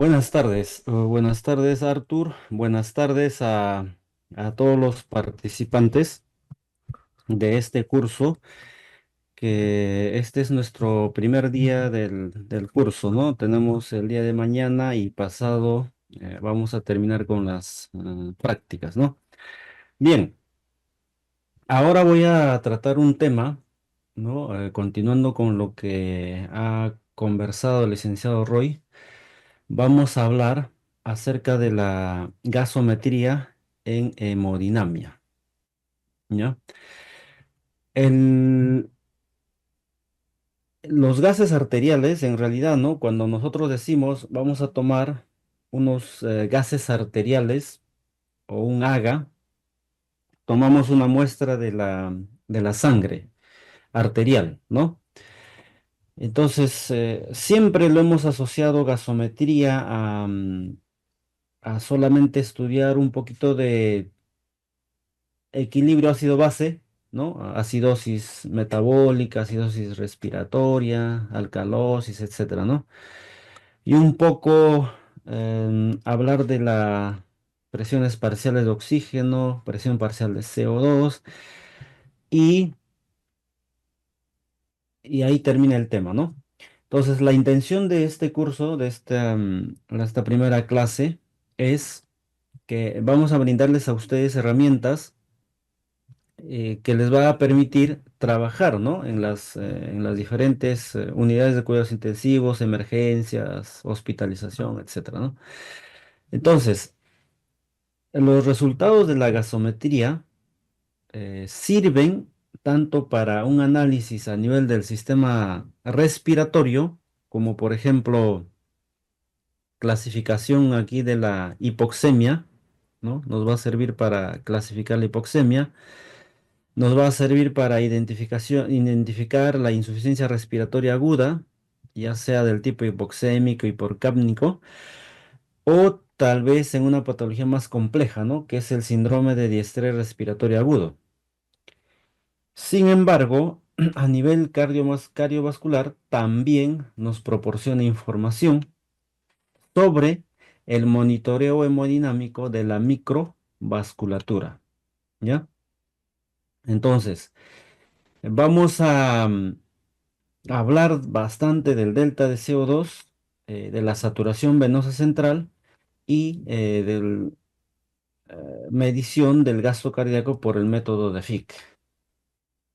Buenas tardes Arthur, buenas tardes a todos los participantes de este curso, que este es nuestro primer día del curso, ¿no? Tenemos el día de mañana y pasado vamos a terminar con las prácticas, ¿no? Bien, ahora voy a tratar un tema, ¿no? Continuando con lo que ha conversado el licenciado Roy. Vamos a hablar acerca de la gasometría en hemodinamia, ¿ya? El- los gases arteriales, en realidad, ¿no? Cuando nosotros decimos vamos a tomar unos gases arteriales o un AGA, tomamos una muestra de la sangre arterial, ¿no? Entonces, siempre lo hemos asociado gasometría a solamente estudiar un poquito de equilibrio ácido-base, ¿no? Acidosis metabólica, acidosis respiratoria, alcalosis, etcétera, ¿no? Y un poco hablar de las presiones parciales de oxígeno, presión parcial de CO2 y, y ahí termina el tema, ¿no? Entonces, la intención de este curso, de esta primera clase, es que vamos a brindarles a ustedes herramientas que les va a permitir trabajar, ¿no? En las diferentes unidades de cuidados intensivos, emergencias, hospitalización, etcétera, ¿no? Entonces, los resultados de la gasometría sirven tanto para un análisis a nivel del sistema respiratorio, como por ejemplo, clasificación aquí de la hipoxemia, ¿no? Nos va a servir para clasificar la hipoxemia. Nos va a servir para identificar la insuficiencia respiratoria aguda, ya sea del tipo hipoxémico, hipercápnico, o tal vez en una patología más compleja, ¿no? Que es el síndrome de diestrés respiratorio agudo. Sin embargo, a nivel cardiovascular, también nos proporciona información sobre el monitoreo hemodinámico de la microvasculatura, ¿ya? Entonces, vamos a hablar bastante del delta de CO2, de la saturación venosa central y de medición del gasto cardíaco por el método de Fick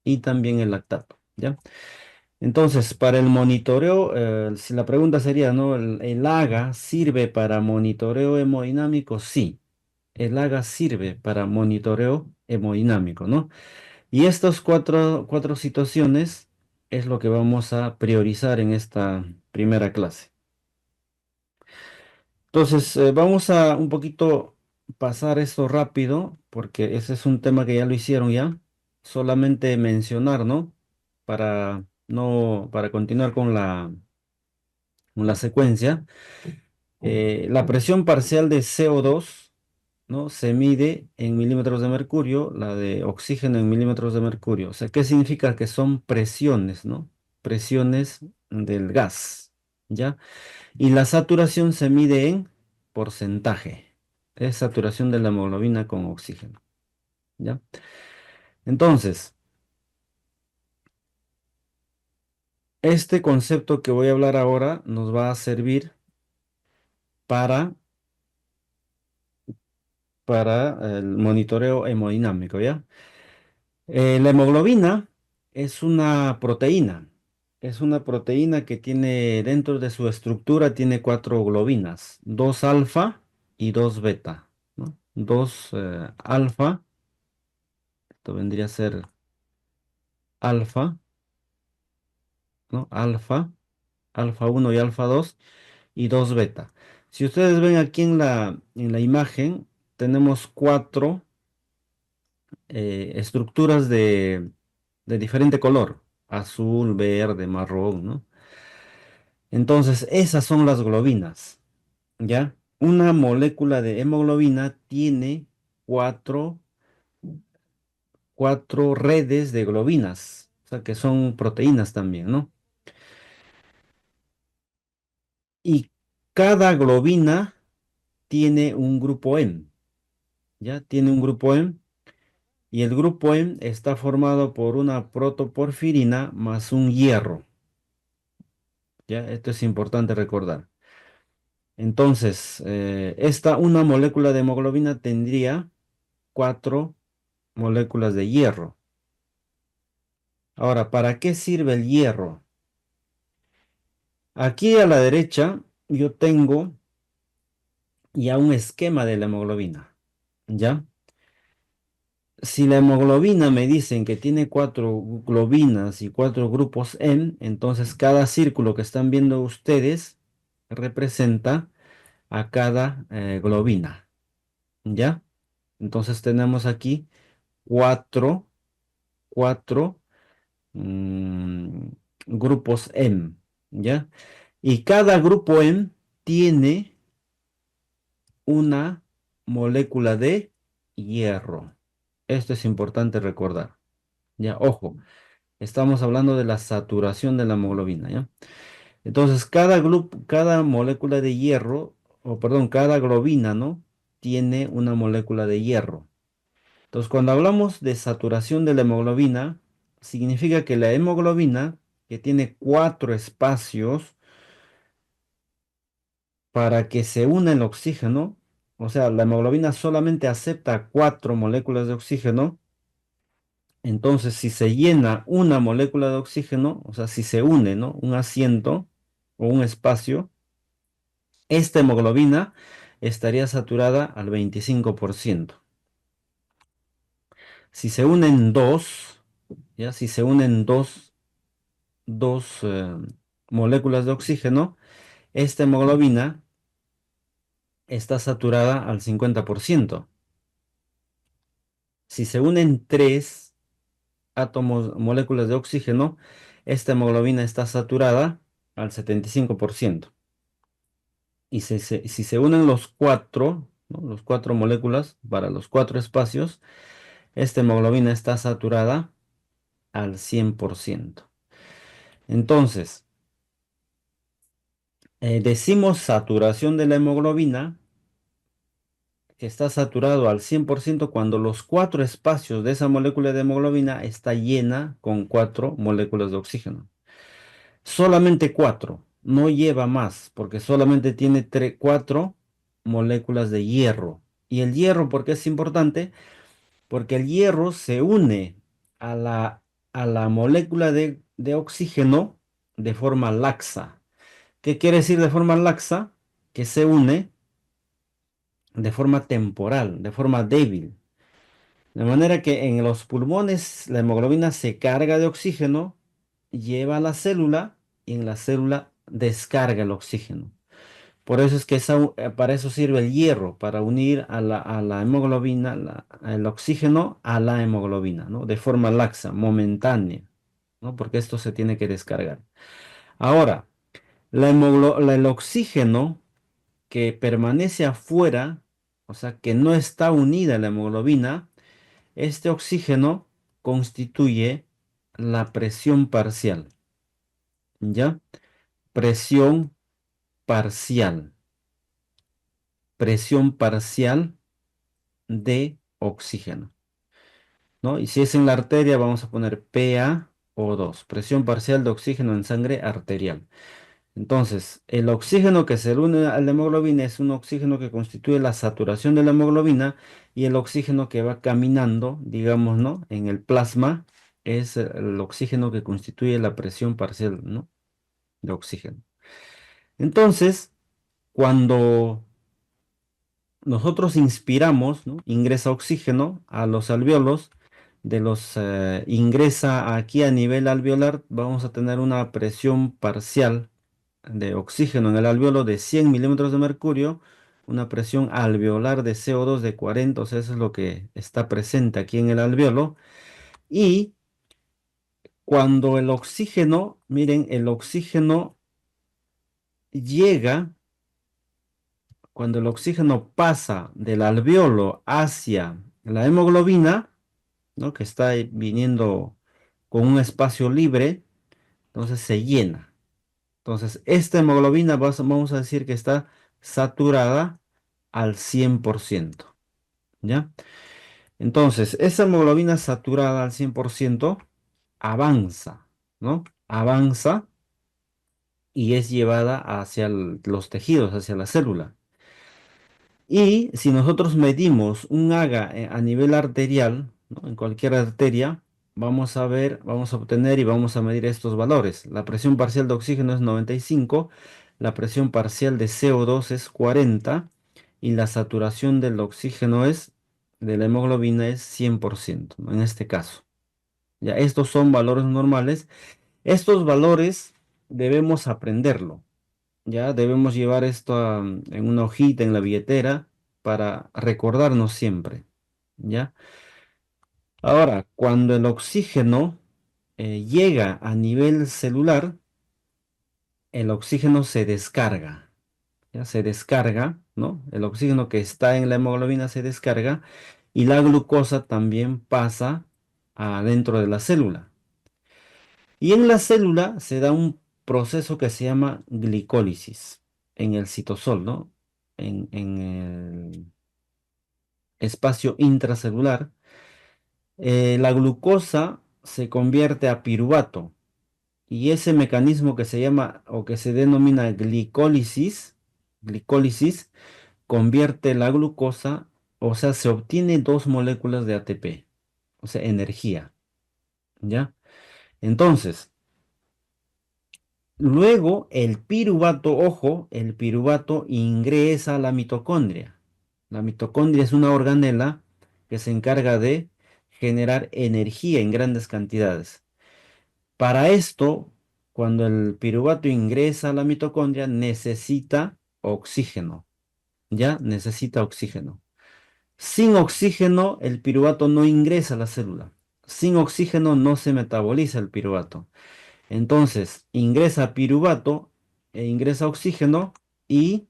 y también el lactato, ¿ya? Entonces, para el monitoreo, si la pregunta sería, ¿no? ¿El AGA sirve para monitoreo hemodinámico? Sí, el AGA sirve para monitoreo hemodinámico, ¿no? Y estas cuatro situaciones es lo que vamos a priorizar en esta primera clase. Entonces, vamos a un poquito pasar esto rápido, porque ese es un tema que ya lo hicieron ya. Solamente mencionar, ¿no? Para no, para continuar con la secuencia. La presión parcial de CO2, ¿no? Se mide en milímetros de mercurio, la de oxígeno en milímetros de mercurio. O sea, ¿qué significa? Que son presiones, ¿no? Presiones del gas, ¿ya? Y la saturación se mide en porcentaje. Es saturación de la hemoglobina con oxígeno, ¿ya? Entonces, este concepto que voy a hablar ahora nos va a servir para, para el monitoreo hemodinámico, ¿ya? La hemoglobina es una proteína. Es una proteína que tiene dentro de su estructura, tiene cuatro globinas, dos alfa y dos beta, ¿no? Dos alfa, esto vendría a ser alfa, ¿no? Alfa, alfa uno y alfa 2 y dos beta. Si ustedes ven aquí en la imagen, tenemos cuatro estructuras de diferente color, azul, verde, marrón, ¿no? Entonces, esas son las globinas, ¿ya? Una molécula de hemoglobina tiene cuatro, cuatro redes de globinas, o sea que son proteínas también, ¿no? Cada globina tiene un grupo M, ¿ya? Tiene un grupo M y el grupo M está formado por una protoporfirina más un hierro, ¿ya? Esto es importante recordar. Entonces, una molécula de hemoglobina tendría cuatro moléculas de hierro. Ahora, ¿para qué sirve el hierro? Aquí a la derecha yo tengo ya un esquema de la hemoglobina, ¿ya? Si la hemoglobina me dicen que tiene cuatro globinas y cuatro grupos M, entonces cada círculo que están viendo ustedes representa a cada globina, ¿ya? Entonces tenemos aquí cuatro, cuatro mm, grupos M, ¿ya? Y cada grupo M tiene una molécula de hierro. Esto es importante recordar. Ya, ojo, estamos hablando de la saturación de la hemoglobina, ¿ya? Entonces, cada molécula de hierro, o perdón, cada globina, ¿no? Tiene una molécula de hierro. Entonces, cuando hablamos de saturación de la hemoglobina, significa que la hemoglobina, que tiene cuatro espacios para que se una el oxígeno, o sea, la hemoglobina solamente acepta cuatro moléculas de oxígeno. Entonces, si se llena una molécula de oxígeno, o sea, si se une, ¿no? Un asiento o un espacio, esta hemoglobina estaría saturada al 25%. Si se unen dos, ¿ya? Si se unen dos moléculas de oxígeno, esta hemoglobina está saturada al 50%. Si se unen tres átomos, moléculas de oxígeno, esta hemoglobina está saturada al 75%. Y si se unen los cuatro, ¿no? Los cuatro moléculas para los cuatro espacios, esta hemoglobina está saturada al 100%. Entonces, decimos saturación de la hemoglobina, que está saturado al 100% cuando los cuatro espacios de esa molécula de hemoglobina está llena con cuatro moléculas de oxígeno. Solamente cuatro, no lleva más, porque solamente tiene cuatro moléculas de hierro. Y el hierro, ¿por qué es importante? Porque el hierro se une a la molécula de oxígeno de forma laxa. ¿Qué quiere decir de forma laxa? Que se une de forma temporal, de forma débil. De manera que en los pulmones la hemoglobina se carga de oxígeno, lleva a la célula y en la célula descarga el oxígeno. Por eso es que para eso sirve el hierro, para unir a la hemoglobina, el oxígeno a la hemoglobina, ¿no? De forma laxa, momentánea, ¿no? Porque esto se tiene que descargar. Ahora, el oxígeno que permanece afuera, o sea, que no está unida a la hemoglobina, este oxígeno constituye la presión parcial, ¿ya? Presión parcial, presión parcial de oxígeno, ¿no? Y si es en la arteria, vamos a poner PaO2, presión parcial de oxígeno en sangre arterial. Entonces, el oxígeno que se une a la hemoglobina es un oxígeno que constituye la saturación de la hemoglobina y el oxígeno que va caminando, digamos, ¿no? En el plasma es el oxígeno que constituye la presión parcial, ¿no? De oxígeno. Entonces, cuando nosotros inspiramos, ¿no? Ingresa oxígeno a los alvéolos, ingresa aquí a nivel alveolar, vamos a tener una presión parcial de oxígeno en el alveolo de 100 milímetros de mercurio, una presión alveolar de CO2 de 40, o sea, eso es lo que está presente aquí en el alveolo. Y cuando el oxígeno, miren, el oxígeno llega, cuando el oxígeno pasa del alveolo hacia la hemoglobina, ¿no? Que está ahí viniendo con un espacio libre, entonces se llena. Entonces, esta hemoglobina vamos a decir que está saturada al 100%. ¿Ya? Entonces, esa hemoglobina saturada al 100% avanza, ¿no? Avanza y es llevada hacia los tejidos, hacia la célula. Y si nosotros medimos un Aga a nivel arterial, ¿no? En cualquier arteria, vamos a ver, vamos a obtener y vamos a medir estos valores. La presión parcial de oxígeno es 95, la presión parcial de CO2 es 40 y la saturación del oxígeno de la hemoglobina es 100%, ¿no? En este caso. Ya, estos son valores normales. Estos valores debemos aprenderlo. Ya debemos llevar esto en una hojita en la billetera para recordarnos siempre. ¿Ya? Ahora, cuando el oxígeno llega a nivel celular, el oxígeno se descarga. ¿Ya? Se descarga, ¿no? El oxígeno que está en la hemoglobina se descarga y la glucosa también pasa adentro de la célula. Y en la célula se da un proceso que se llama glicólisis en el citosol, ¿no? En el espacio intracelular. La glucosa se convierte a piruvato y ese mecanismo que se llama o que se denomina glicólisis, convierte la glucosa, o sea, se obtiene dos moléculas de ATP, o sea, energía, ¿ya? Entonces, luego el piruvato, ojo, el piruvato ingresa a la mitocondria. La mitocondria es una organela que se encarga de generar energía en grandes cantidades. Para esto, cuando el piruvato ingresa a la mitocondria, necesita oxígeno. ¿Ya? Necesita oxígeno. Sin oxígeno, el piruvato no ingresa a la célula. Sin oxígeno no se metaboliza el piruvato. Entonces, ingresa piruvato e ingresa oxígeno y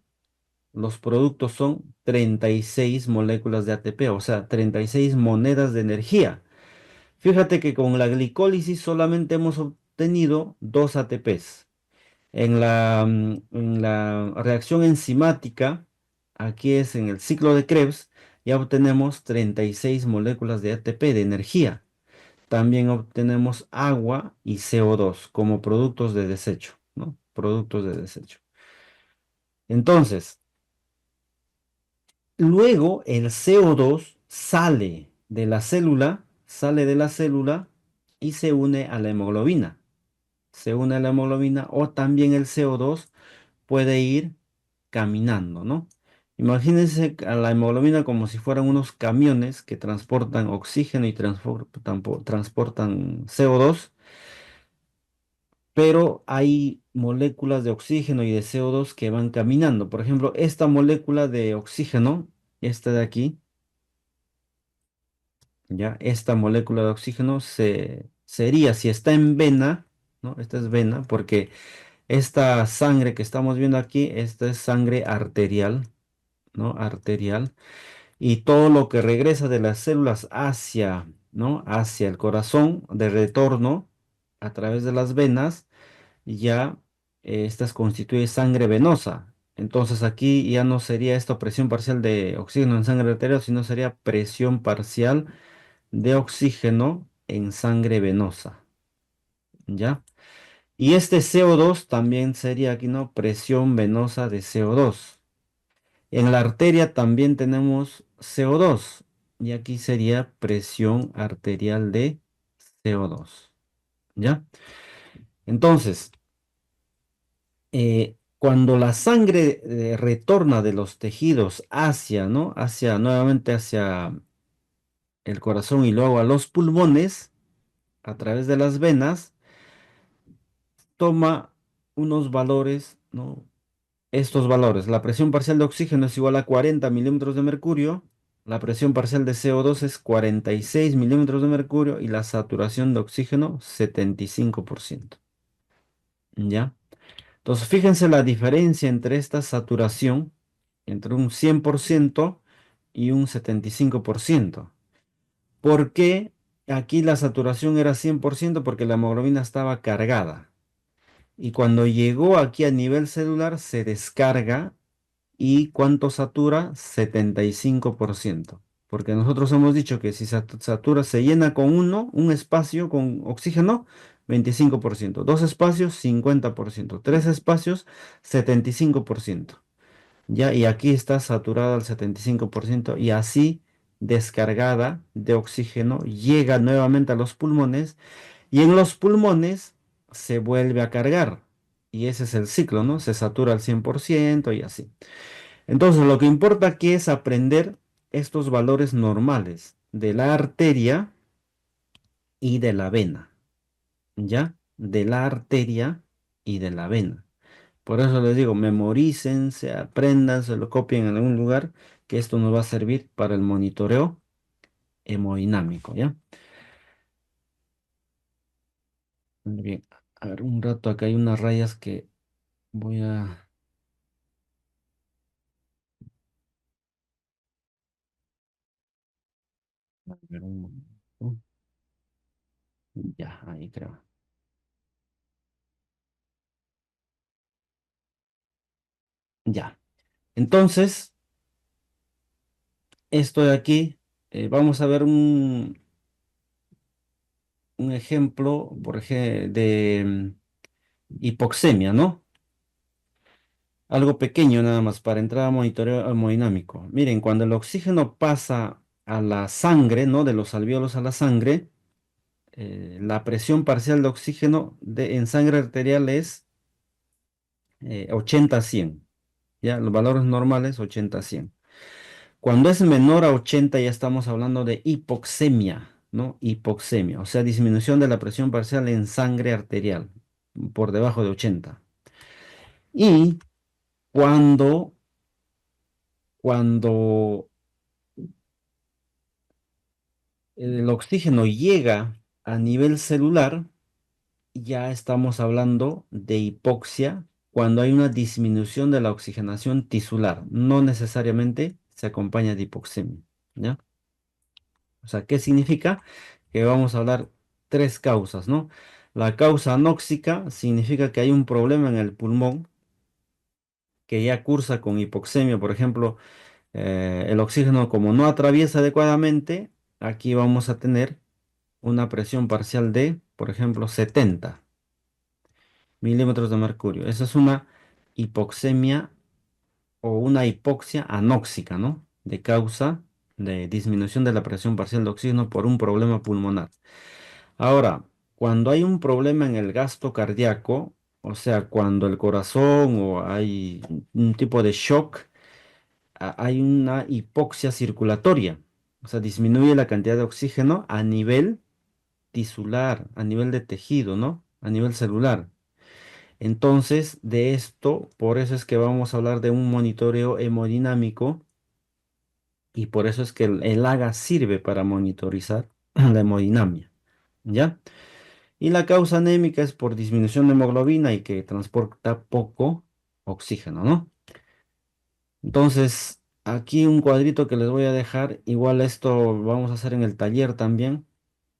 los productos son 36 moléculas de ATP, o sea, 36 monedas de energía. Fíjate que con la glicólisis solamente hemos obtenido 2 ATPs. En la reacción enzimática, aquí es en el ciclo de Krebs, ya obtenemos 36 moléculas de ATP de energía. También obtenemos agua y CO2 como productos de desecho, ¿no? Productos de desecho. Entonces, luego el CO2 sale de la célula y se une a la hemoglobina. Se une a la hemoglobina o también el CO2 puede ir caminando, ¿no? Imagínense a la hemoglobina como si fueran unos camiones que transportan oxígeno y transportan CO2, pero hay moléculas de oxígeno y de CO2 que van caminando. Por ejemplo, esta molécula de oxígeno, esta de aquí, ya, esta molécula de oxígeno sería, si está en vena, ¿no? Esta es vena, porque esta sangre que estamos viendo aquí, esta es sangre arterial, ¿no? Arterial. Y todo lo que regresa de las células hacia, ¿no? Hacia el corazón de retorno a través de las venas, ya estas constituye sangre venosa. Entonces aquí ya no sería esto presión parcial de oxígeno en sangre arterial, sino sería presión parcial de oxígeno en sangre venosa, ¿ya? Y este CO2 también sería aquí, ¿no? Presión venosa de CO2. En la arteria también tenemos CO2 y aquí sería presión arterial de CO2, ¿ya? Entonces, cuando la sangre retorna de los tejidos hacia, ¿no? Hacia, nuevamente hacia el corazón y luego a los pulmones, a través de las venas, toma unos valores, ¿no? Estos valores, la presión parcial de oxígeno es igual a 40 milímetros de mercurio, la presión parcial de CO2 es 46 milímetros de mercurio y la saturación de oxígeno 75%. ¿Ya? Entonces, fíjense la diferencia entre esta saturación, entre un 100% y un 75%. ¿Por qué aquí la saturación era 100%? Porque la hemoglobina estaba cargada. y cuando llegó aquí a nivel celular se descarga. ¿Y cuánto satura? 75%. Porque nosotros hemos dicho que si satura, se llena con un espacio con oxígeno, 25%. Dos espacios, 50%. Tres espacios, 75%. Ya, y aquí está saturada al 75% y así descargada de oxígeno llega nuevamente a los pulmones y en los pulmones se vuelve a cargar. Y ese es el ciclo, ¿no? Se satura al 100% y así. Entonces, lo que importa aquí es aprender estos valores normales de la arteria y de la vena, ¿ya? De la arteria y de la vena. Por eso les digo, memorícense, aprendan, se lo copien en algún lugar, que esto nos va a servir para el monitoreo hemodinámico, ¿ya? Muy bien. A ver, un rato acá hay unas rayas que voy a ver un momento. Ya, ahí creo. Ya. Entonces, esto de aquí, vamos a ver un ejemplo, por ejemplo, de hipoxemia, ¿no? Algo pequeño nada más para entrar a monitoreo hemodinámico. Miren, cuando el oxígeno pasa a la sangre, ¿no? De los alvéolos a la sangre, la presión parcial de oxígeno en sangre arterial es 80 a 100, ¿ya? Los valores normales 80 a 100. Cuando es menor a 80 ya estamos hablando de hipoxemia, ¿no? Hipoxemia, o sea, disminución de la presión parcial en sangre arterial por debajo de 80. Y cuando, cuando el oxígeno llega a nivel celular, ya estamos hablando de hipoxia cuando hay una disminución de la oxigenación tisular. No necesariamente se acompaña de hipoxemia, ¿ya? O sea, ¿qué significa? Que vamos a hablar tres causas, ¿no? La causa anóxica significa que hay un problema en el pulmón que ya cursa con hipoxemia, por ejemplo, el oxígeno como no atraviesa adecuadamente, aquí vamos a tener una presión parcial de, por ejemplo, 70 milímetros de mercurio. Esa es una hipoxemia o una hipoxia anóxica, ¿no? De causa de disminución de la presión parcial de oxígeno por un problema pulmonar. Ahora, cuando hay un problema en el gasto cardíaco, o sea, cuando el corazón o hay un tipo de shock, hay una hipoxia circulatoria, o sea, disminuye la cantidad de oxígeno a nivel tisular, a nivel de tejido, ¿no? A nivel celular. Entonces, de esto, por eso es que vamos a hablar de un monitoreo hemodinámico y por eso es que el AGA sirve para monitorizar la hemodinamia, ¿ya? Y la causa anémica es por disminución de hemoglobina y que transporta poco oxígeno, ¿no? Entonces, aquí un cuadrito que les voy a dejar. Igual esto vamos a hacer en el taller también.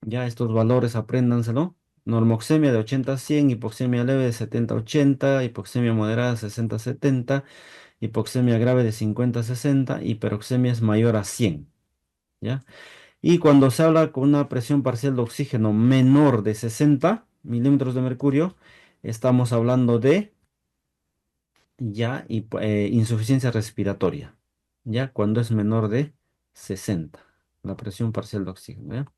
Ya estos valores apréndanselo. Normoxemia de 80 a 100, hipoxemia leve de 70 a 80, hipoxemia moderada de 60 a 70, hipoxemia grave de 50 a 60, hiperoxemia es mayor a 100, ¿ya? Y cuando se habla con una presión parcial de oxígeno menor de 60 milímetros de mercurio, estamos hablando de insuficiencia respiratoria, ya cuando es menor de 60, la presión parcial de oxígeno, ¿ya?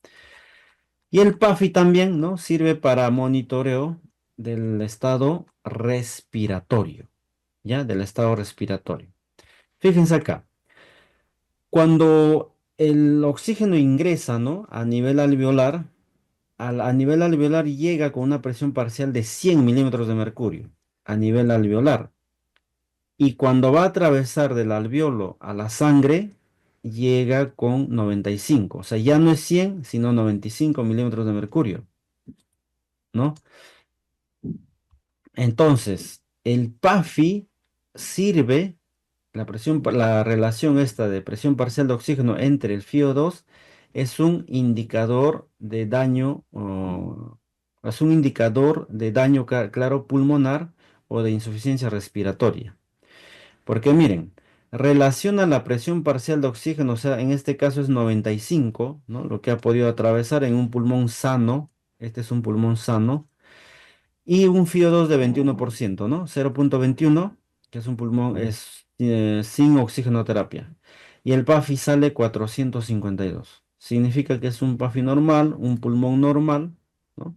Y el PAFI también, ¿no? Sirve para monitoreo del estado respiratorio, ¿ya? Del estado respiratorio. Fíjense acá, cuando el oxígeno ingresa, ¿no? A nivel alveolar, a nivel alveolar llega con una presión parcial de 100 milímetros de mercurio a nivel alveolar. Y cuando va a atravesar del alveolo a la sangre, llega con 95. O sea, ya no es 100, sino 95 milímetros de mercurio, ¿no? Entonces, el PAFI sirve, la relación esta de presión parcial de oxígeno entre el FiO2 es un indicador de daño Es un indicador de daño claro pulmonar o de insuficiencia respiratoria. Porque miren, relaciona la presión parcial de oxígeno, o sea, en este caso es 95, ¿no? Lo que ha podido atravesar en un pulmón sano, este es un pulmón sano, y un FiO2 de 21%, ¿no? 0,21, que es un pulmón es, sin oxigenoterapia. Y el PAFI sale 452. Significa que es un PAFI normal, un pulmón normal, ¿no?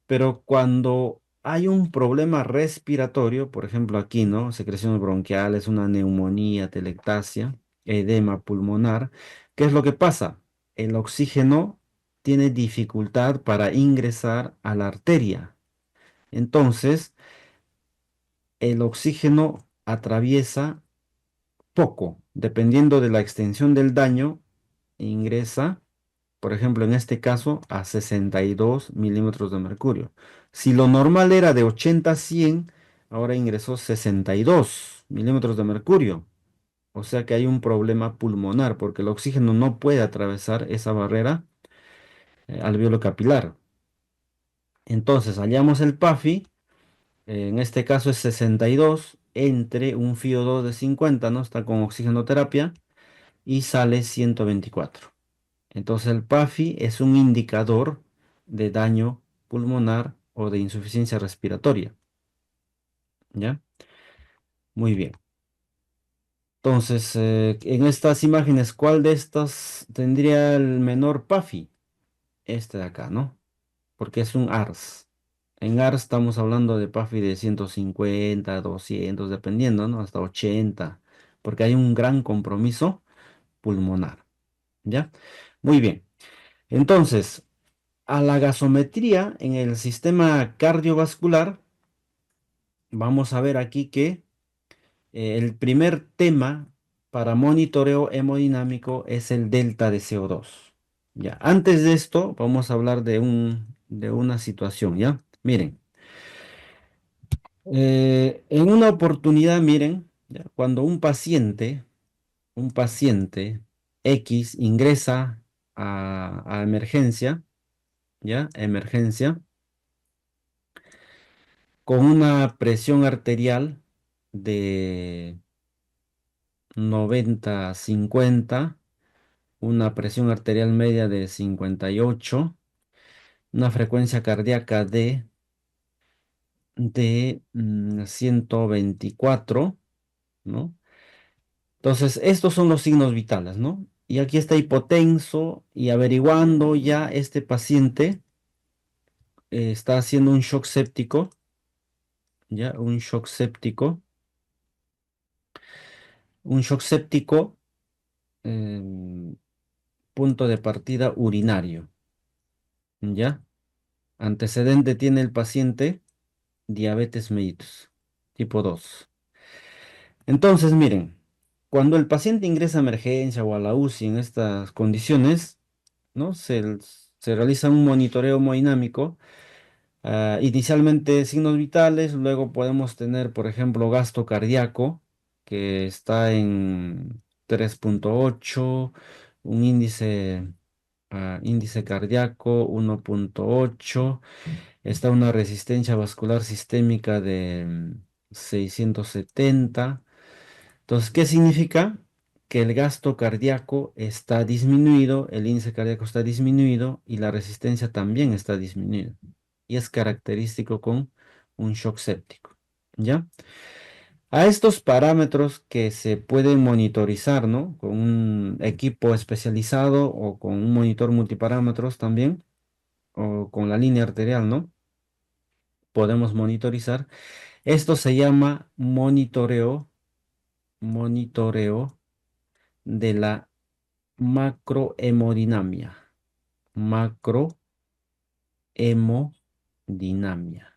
Pero cuando hay un problema respiratorio, por ejemplo aquí, ¿no? Secreciones bronquiales, una neumonía, telectasia, edema pulmonar, ¿qué es lo que pasa? El oxígeno tiene dificultad para ingresar a la arteria. Entonces, el oxígeno atraviesa poco, dependiendo de la extensión del daño, ingresa, por ejemplo, en este caso, a 62 milímetros de mercurio. Si lo normal era de 80 a 100, ahora ingresó 62 milímetros de mercurio. O sea que hay un problema pulmonar porque el oxígeno no puede atravesar esa barrera alveolo capilar. Entonces, hallamos el PAFI, en este caso es 62 entre un FiO2 de 50, ¿no? Está con oxigenoterapia y sale 124. Entonces el PAFI es un indicador de daño pulmonar o de insuficiencia respiratoria. ¿Ya? Muy bien. Entonces, en estas imágenes, ¿cuál de estas tendría el menor PAFI? Este de acá, ¿no? Porque es un ARS. En ARS estamos hablando de PAFI de 150, 200, dependiendo, ¿no? Hasta 80, porque hay un gran compromiso pulmonar. ¿Ya? Muy bien. Entonces, a la gasometría en el sistema cardiovascular, vamos a ver aquí que el primer tema para monitoreo hemodinámico es el delta de CO2. Ya, antes de esto, vamos a hablar de una situación, ¿ya? Miren, en una oportunidad, miren, ya, cuando un paciente X ingresa a emergencia, ¿ya? Emergencia con una presión arterial de 90-50, una presión arterial media de 58, una frecuencia cardíaca de 124, ¿no? Entonces, estos son los signos vitales, ¿no? Y aquí está hipotenso y averiguando ya este paciente está haciendo un shock séptico, ya, un shock séptico, em, punto de partida urinario, ¿ya? Antecedente tiene el paciente diabetes mellitus, tipo 2. Entonces, miren, cuando el paciente ingresa a emergencia o a la UCI en estas condiciones, ¿no? Se realiza un monitoreo hemodinámico. Inicialmente signos vitales, luego podemos tener, por ejemplo, gasto cardíaco, que está en 3,8, un índice cardíaco 1,8, está una resistencia vascular sistémica de 670. Entonces, ¿qué significa? Que el gasto cardíaco está disminuido, el índice cardíaco está disminuido y la resistencia también está disminuida. Y es característico con un shock séptico. ¿Ya? A estos parámetros que se pueden monitorizar, ¿no? Con un equipo especializado o con un monitor multiparámetros también, o con la línea arterial, ¿no? Podemos monitorizar. Esto se llama monitoreo de la macrohemodinamia. Macrohemodinamia.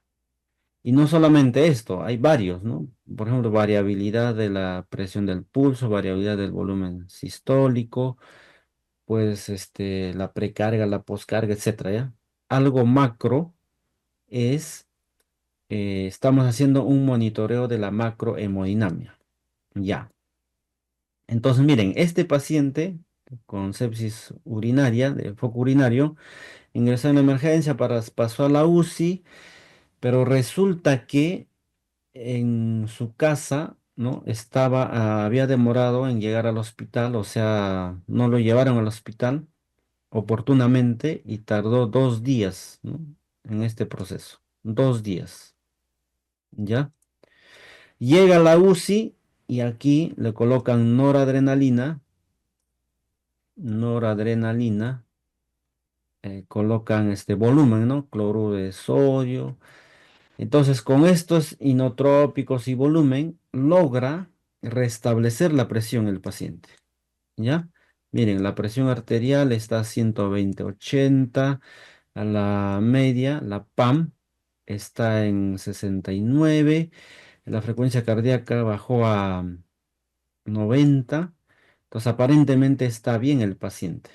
Y no solamente esto, hay varios, ¿no? Por ejemplo, variabilidad de la presión del pulso, variabilidad del volumen sistólico, pues la precarga, la poscarga, etcétera, ¿ya? Algo macro es, estamos haciendo un monitoreo de la macrohemodinamia. Ya. Entonces, miren, este paciente con sepsis urinaria, de foco urinario, ingresó en la emergencia, pasó a la UCI, pero resulta que en su casa, ¿no? Había demorado en llegar al hospital, o sea, no lo llevaron al hospital oportunamente y tardó 2 días, ¿no? En este proceso. 2 días, ¿ya? Llega a la UCI y aquí le colocan noradrenalina, colocan este volumen, ¿no? Cloruro de sodio. Entonces, con estos inotrópicos y volumen, logra restablecer la presión el paciente, ¿ya? Miren, la presión arterial está a 120/80, a la media, la PAM, está en 69, la frecuencia cardíaca bajó a 90, entonces aparentemente está bien el paciente,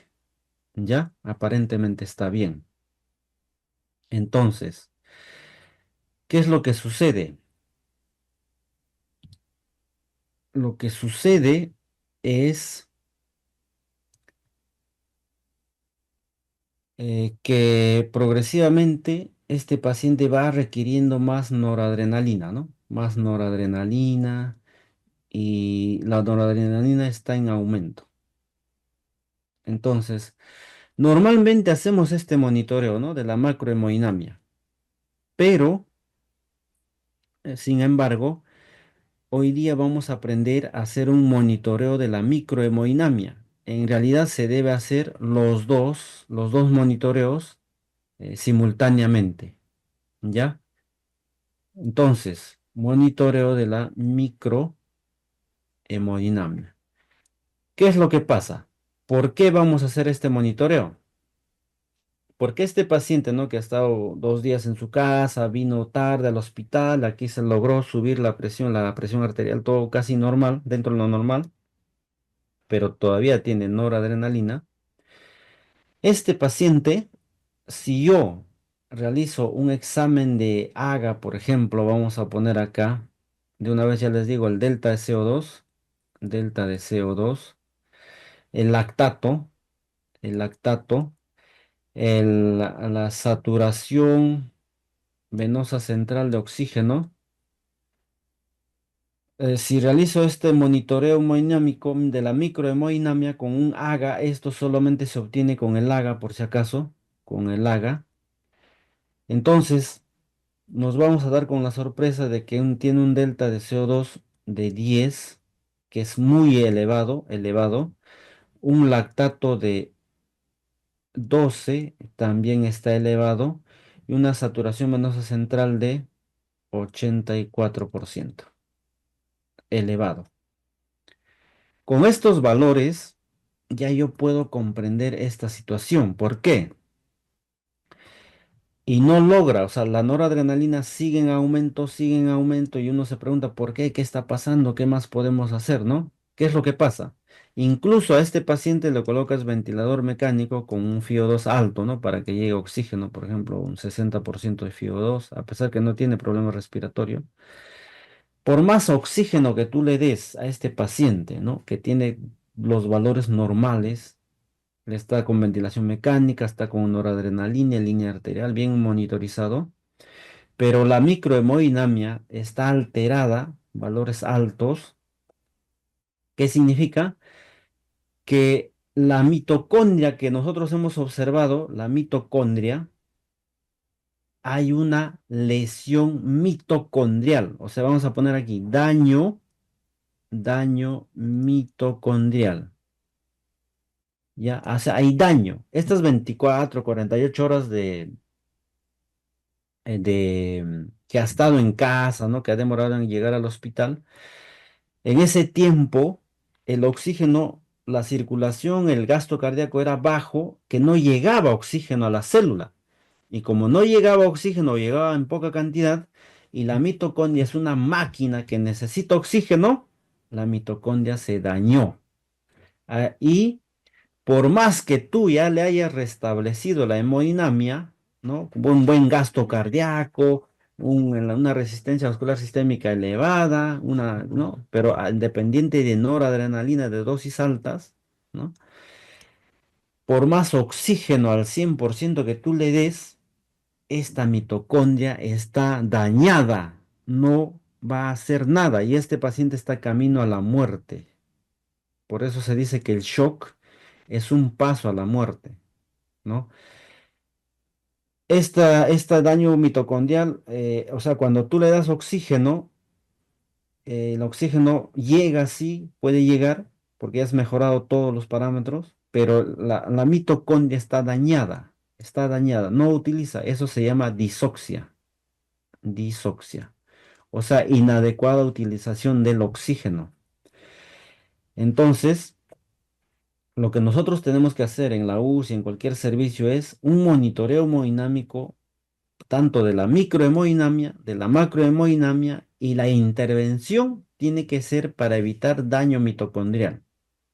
¿ya? Aparentemente está bien. Entonces, ¿qué es lo que sucede? Lo que sucede es que progresivamente este paciente va requiriendo más noradrenalina, ¿no? Más noradrenalina y la noradrenalina está en aumento. Entonces, normalmente hacemos este monitoreo, ¿no? De la macrohemodinamia, pero, sin embargo, hoy día vamos a aprender a hacer un monitoreo de la microhemodinamia. En realidad se debe hacer los dos monitoreos simultáneamente, ¿ya? Entonces, monitoreo de la microhemodinamia. ¿Qué es lo que pasa? ¿Por qué vamos a hacer este monitoreo? Porque este paciente, ¿no? Que ha estado 2 días en su casa, vino tarde al hospital, aquí se logró subir la presión arterial, todo casi normal, dentro de lo normal, pero todavía tiene noradrenalina. Este paciente, si yo realizo un examen de AGA, por ejemplo, vamos a poner acá, de una vez ya les digo, el delta de CO2, el lactato, el lactato, la saturación venosa central de oxígeno. Si realizo este monitoreo hemodinámico de la microhemodinamia con un AGA, esto solamente se obtiene con el AGA, por si acaso, con el AGA. Entonces, nos vamos a dar con la sorpresa de que tiene un delta de CO2 de 10, que es muy elevado, elevado. Un lactato de 12 también está elevado. Y una saturación venosa central de 84%, elevado. Con estos valores ya yo puedo comprender esta situación. ¿Por qué? Y no logra, o sea, la noradrenalina sigue en aumento y uno se pregunta por qué, qué está pasando, qué más podemos hacer, ¿no? ¿Qué es lo que pasa? Incluso a este paciente le colocas ventilador mecánico con un FiO2 alto, ¿no? Para que llegue oxígeno, por ejemplo, un 60% de FiO2, a pesar que no tiene problema respiratorio. Por más oxígeno que tú le des a este paciente, ¿no? Que tiene los valores normales, está con ventilación mecánica, está con noradrenalina, línea arterial, bien monitorizado, pero la microhemodinamia está alterada, valores altos. ¿Qué significa? Que la mitocondria que nosotros hemos observado, la mitocondria, hay una lesión mitocondrial. O sea, vamos a poner aquí daño mitocondrial. Ya, o sea, hay daño. Estas 24, 48 horas que ha estado en casa, ¿no? Que ha demorado en llegar al hospital. En ese tiempo, el oxígeno, la circulación, el gasto cardíaco era bajo, que no llegaba oxígeno a la célula. Y como no llegaba oxígeno, llegaba en poca cantidad, y la mitocondria es una máquina que necesita oxígeno, la mitocondria se dañó. Y por más que tú ya le hayas restablecido la hemodinamia, ¿no? Un buen gasto cardíaco, una resistencia vascular sistémica elevada, ¿no? Pero independiente de noradrenalina de dosis altas, ¿no? por más oxígeno al 100% que tú le des, esta mitocondria está dañada, no va a hacer nada y este paciente está camino a la muerte. Por eso se dice que el shock es un paso a la muerte, ¿no? Esta daño mitocondrial, o sea, cuando tú le das oxígeno, el oxígeno llega, sí, puede llegar, porque ya has mejorado todos los parámetros, pero la mitocondria está dañada, no utiliza, eso se llama disoxia, disoxia, o sea, inadecuada utilización del oxígeno. Entonces, lo que nosotros tenemos que hacer en la UCI, en cualquier servicio, es un monitoreo hemodinámico tanto de la microhemodinamia, de la macrohemodinamia y la intervención tiene que ser para evitar daño mitocondrial,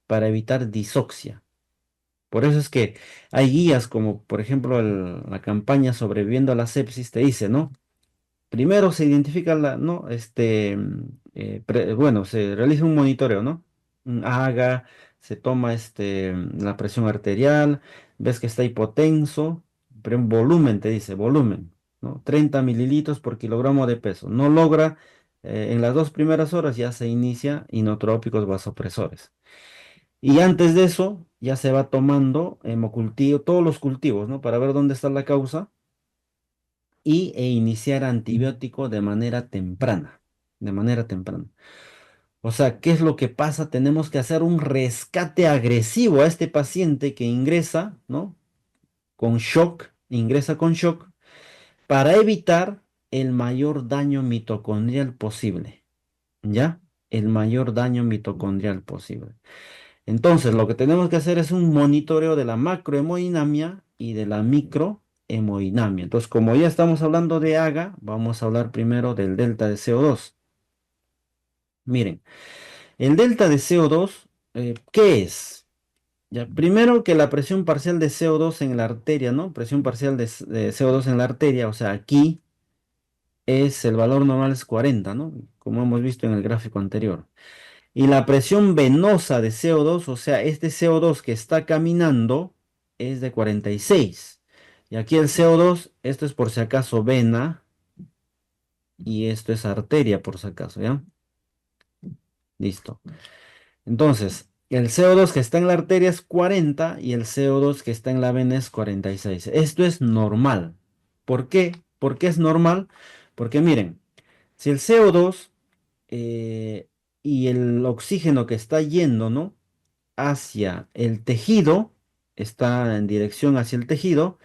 para evitar disoxia. Por eso es que hay guías como, por ejemplo, la campaña Sobreviviendo a la sepsis te dice, ¿no? Primero se identifica ¿no? Bueno, se realiza un monitoreo, ¿no? Un AGA, se toma la presión arterial, ves que está hipotenso, pero un volumen, te dice, volumen, ¿no? 30 mililitros por kilogramo de peso. No logra, en las 2 primeras horas ya se inicia inotrópicos vasopresores. Y antes de eso, ya se va tomando hemocultivo, todos los cultivos, ¿no? Para ver dónde está la causa e iniciar antibiótico de manera temprana, de manera temprana. O sea, ¿qué es lo que pasa? Tenemos que hacer un rescate agresivo a este paciente que ingresa, ¿no? Con shock, ingresa con shock, para evitar el mayor daño mitocondrial posible, ¿ya? El mayor daño mitocondrial posible. Entonces, lo que tenemos que hacer es un monitoreo de la macrohemodinamia y de la microhemodinamia. Entonces, como ya estamos hablando de AGA, vamos a hablar primero del delta de CO2. Miren, el delta de CO2, ¿qué es? Ya, primero que la presión parcial de CO2 en la arteria, ¿no? Presión parcial de CO2 en la arteria, o sea, aquí el valor normal es 40, ¿no? Como hemos visto en el gráfico anterior. Y la presión venosa de CO2, o sea, este CO2 que está caminando, es de 46. Y aquí el CO2, esto es por si acaso vena y esto es arteria por si acaso, ¿ya? Listo. Entonces, el CO2 que está en la arteria es 40 y el CO2 que está en la vena es 46. Esto es normal. ¿Por qué? ¿Por qué es normal? Porque miren, si el CO2 y el oxígeno que está yendo, ¿no? Hacia el tejido, está en dirección hacia el tejido.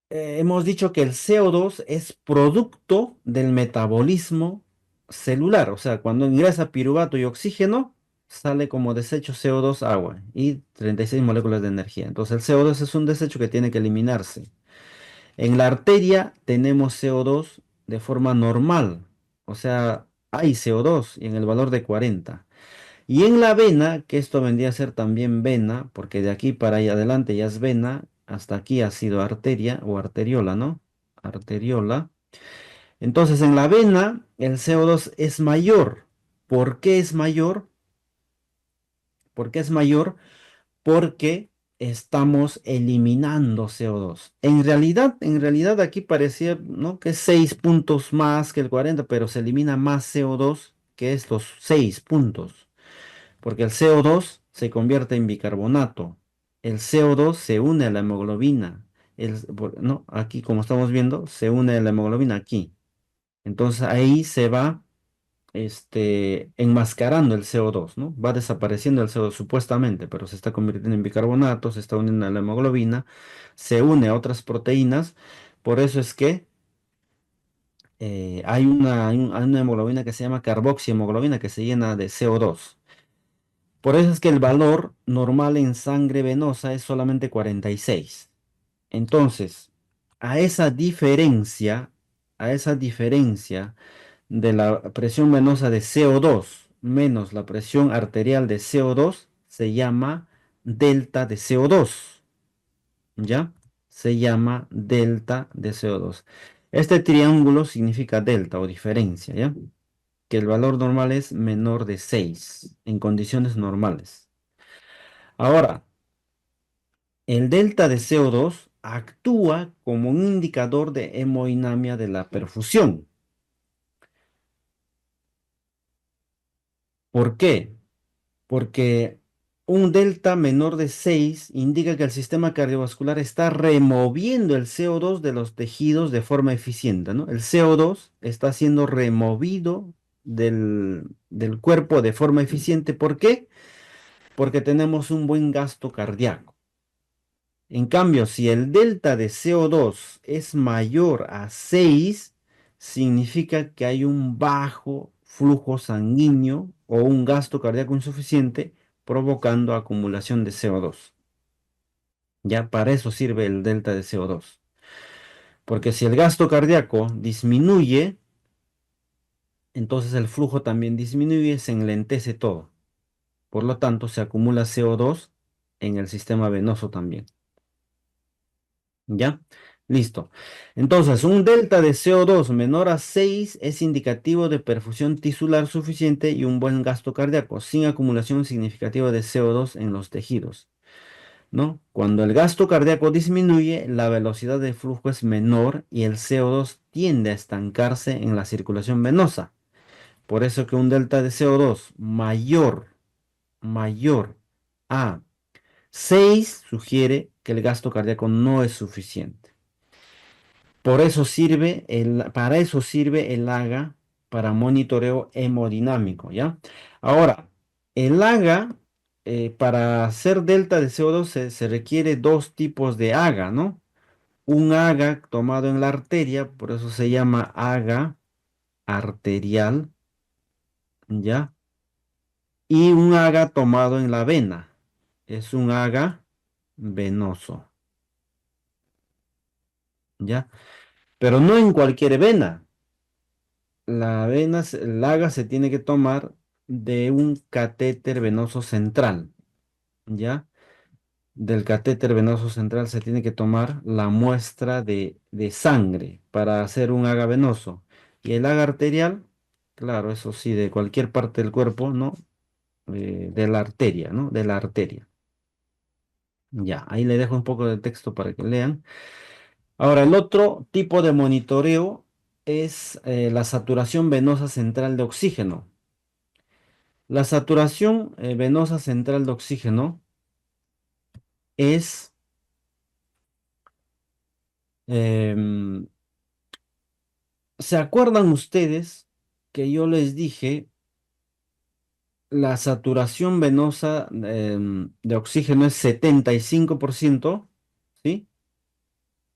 Hemos dicho que el CO2 es producto del metabolismo celular, o sea, cuando ingresa piruvato y oxígeno, sale como desecho CO2 agua y 36 moléculas de energía. Entonces el CO2 es un desecho que tiene que eliminarse. En la arteria tenemos CO2 de forma normal, o sea, hay CO2 y en el valor de 40. Y en la vena, que esto vendría a ser también vena, porque de aquí para allá adelante ya es vena, hasta aquí ha sido arteria o arteriola, ¿no? Arteriola. Entonces en la vena el CO2 es mayor. ¿Por qué es mayor? ¿Por qué es mayor? Porque estamos eliminando CO2. En realidad aquí parecía, ¿no? Que es 6 puntos más que el 40, pero se elimina más CO2 que estos 6 puntos. Porque el CO2 se convierte en bicarbonato. El CO2 se une a la hemoglobina. ¿No? Aquí, como estamos viendo, se une a la hemoglobina aquí. Entonces ahí se va enmascarando el CO2, ¿no? Va desapareciendo el CO2 supuestamente, pero se está convirtiendo en bicarbonato, se está uniendo a la hemoglobina, se une a otras proteínas. Por eso es que hay una hemoglobina que se llama carboxihemoglobina que se llena de CO2. Por eso es que el valor normal en sangre venosa es solamente 46. Entonces, a esa diferencia, a esa diferencia de la presión venosa de CO2 menos la presión arterial de CO2, se llama delta de CO2, ¿ya? Se llama delta de CO2. Este triángulo significa delta o diferencia, ¿ya? Que el valor normal es menor de 6 en condiciones normales. Ahora, el delta de CO2 actúa como un indicador de hemodinamia de la perfusión. ¿Por qué? Porque un delta menor de 6 indica que el sistema cardiovascular está removiendo el CO2 de los tejidos de forma eficiente, ¿no? El CO2 está siendo removido del cuerpo de forma eficiente. ¿Por qué? Porque tenemos un buen gasto cardíaco. En cambio, si el delta de CO2 es mayor a 6, significa que hay un bajo flujo sanguíneo o un gasto cardíaco insuficiente provocando acumulación de CO2. Ya para eso sirve el delta de CO2. Porque si el gasto cardíaco disminuye, entonces el flujo también disminuye, se enlentece todo. Por lo tanto, se acumula CO2 en el sistema venoso también. ¿Ya? Listo. Entonces, un delta de CO2 menor a 6 es indicativo de perfusión tisular suficiente y un buen gasto cardíaco, sin acumulación significativa de CO2 en los tejidos, ¿no? Cuando el gasto cardíaco disminuye, la velocidad de flujo es menor y el CO2 tiende a estancarse en la circulación venosa. Por eso que un delta de CO2 mayor a 6 sugiere que el gasto cardíaco no es suficiente. Para eso sirve el AGA para monitoreo hemodinámico, ¿ya? Ahora, el AGA, para hacer delta de CO2 se requiere dos tipos de AGA, ¿no? Un AGA tomado en la arteria, por eso se llama AGA arterial, ¿ya? Y un AGA tomado en la vena, es un AGA venoso, ¿ya? Pero no en cualquier vena. El AGA se tiene que tomar de un catéter venoso central, ¿ya? Del catéter venoso central se tiene que tomar la muestra de sangre para hacer un AGA venoso. Y el AGA arterial, claro, eso sí, de cualquier parte del cuerpo, ¿no? De la arteria, ¿no? De la arteria. Ya, ahí le dejo un poco de texto para que lean. Ahora, el otro tipo de monitoreo es la saturación venosa central de oxígeno. La saturación venosa central de oxígeno es, em, ¿se acuerdan ustedes que yo les dije la saturación venosa de oxígeno es 75%? ¿Sí?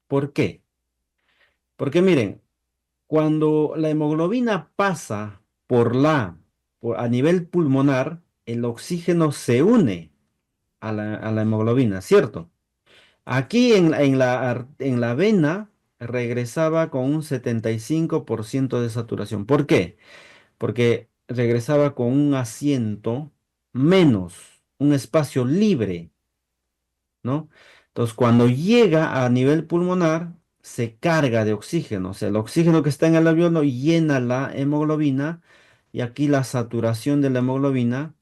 ¿Por qué? Porque miren, cuando la hemoglobina pasa a nivel pulmonar, el oxígeno se une a la hemoglobina, ¿cierto? Aquí en la vena regresaba con un 75% de saturación. ¿Por qué? Porque regresaba con un asiento menos, un espacio libre, ¿no? Entonces, cuando llega a nivel pulmonar, se carga de oxígeno. O sea, el oxígeno que está en el alveolo llena la hemoglobina y aquí la saturación de la hemoglobina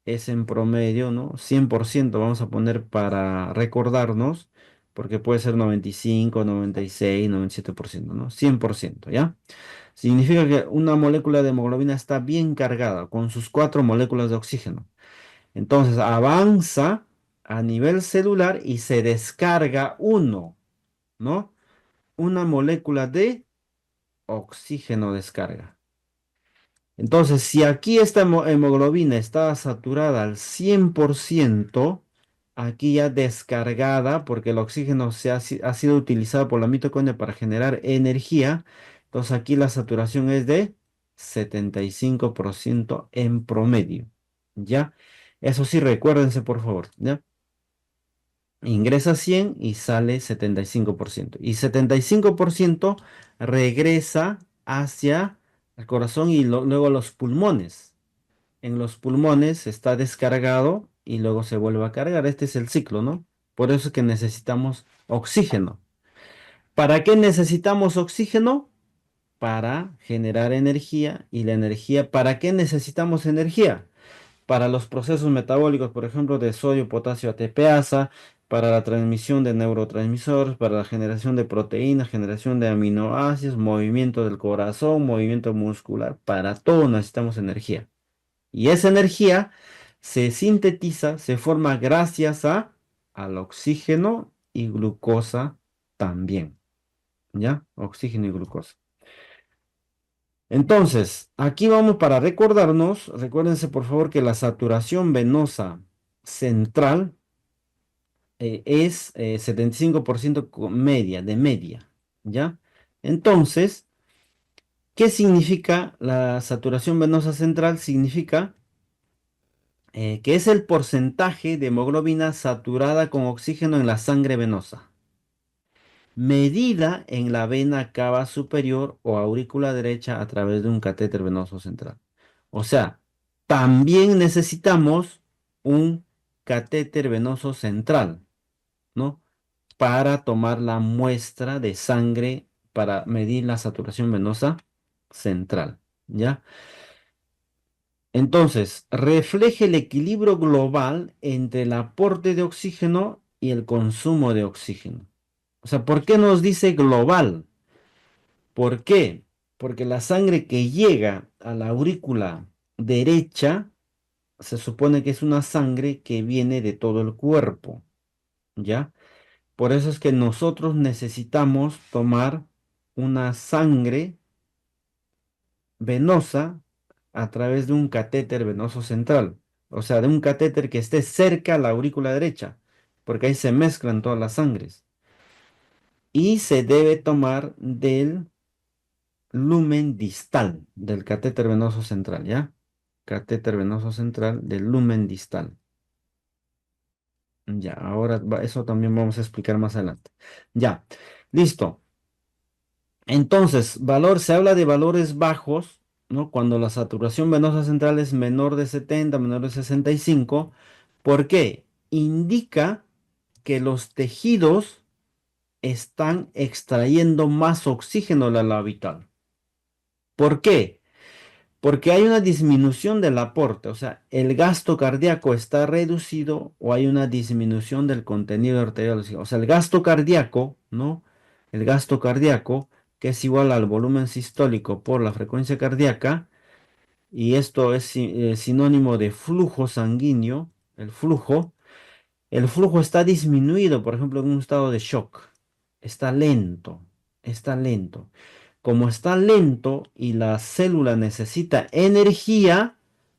es en promedio, ¿no? 100% vamos a poner para recordarnos, porque puede ser 95, 96, 97%, ¿no? 100%, ¿ya? Significa que una molécula de hemoglobina está bien cargada con sus cuatro moléculas de oxígeno. Entonces avanza a nivel celular y se descarga ¿no? Una molécula de oxígeno descarga. Entonces, si aquí esta hemoglobina está saturada al 100%, aquí ya descargada, porque el oxígeno ha sido utilizado por la mitocondria para generar energía, entonces aquí la saturación es de 75% en promedio. ¿Ya? Eso sí, recuérdense, por favor, ¿ya? Ingresa 100 y sale 75%. Y 75% regresa hacia el corazón y luego los pulmones. En los pulmones está descargado y luego se vuelve a cargar. Este es el ciclo, ¿no? Por eso es que necesitamos oxígeno. ¿Para qué necesitamos oxígeno? Para generar energía. ¿Y la energía? ¿Para qué necesitamos energía? para los procesos metabólicos, por ejemplo, de sodio, potasio, ATPasa, para la transmisión de neurotransmisores, para la generación de proteínas, generación de aminoácidos, movimiento del corazón, movimiento muscular, para todo necesitamos energía. Y esa energía se sintetiza, se forma gracias al oxígeno y glucosa también, ¿ya? Oxígeno y glucosa. Entonces, aquí vamos para recordarnos, recuérdense por favor que la saturación venosa central es 75% media, de media, ¿ya? Entonces, ¿qué significa la saturación venosa central? Significa que es el porcentaje de hemoglobina saturada con oxígeno en la sangre venosa, medida en la vena cava superior o aurícula derecha a través de un catéter venoso central. O sea, también necesitamos un catéter venoso central, ¿no? Para tomar la muestra de sangre para medir la saturación venosa central, ¿ya? Entonces, refleja el equilibrio global entre el aporte de oxígeno y el consumo de oxígeno. O sea, ¿por qué nos dice global? ¿Por qué? Porque la sangre que llega a la aurícula derecha se supone que es una sangre que viene de todo el cuerpo, ¿ya? Por eso es que nosotros necesitamos tomar una sangre venosa a través de un catéter venoso central, o sea, de un catéter que esté cerca a la aurícula derecha, porque ahí se mezclan todas las sangres. Y se debe tomar del lumen distal, del catéter venoso central, ¿ya? Catéter venoso central del lumen distal. Ya, ahora eso también vamos a explicar más adelante. Ya, listo. Entonces, se habla de valores bajos, ¿no? Cuando la saturación venosa central es menor de 70, menor de 65. ¿Por qué? Indica que los tejidos están extrayendo más oxígeno de la vital. ¿Por qué? Porque hay una disminución del aporte, o sea, el gasto cardíaco está reducido o hay una disminución del contenido arterial. O sea, el gasto cardíaco, ¿no? El gasto cardíaco, que es igual al volumen sistólico por la frecuencia cardíaca, y esto es sinónimo de flujo sanguíneo, el flujo está disminuido, por ejemplo, en un estado de shock. Está lento, está lento. Como está lento y la célula necesita energía,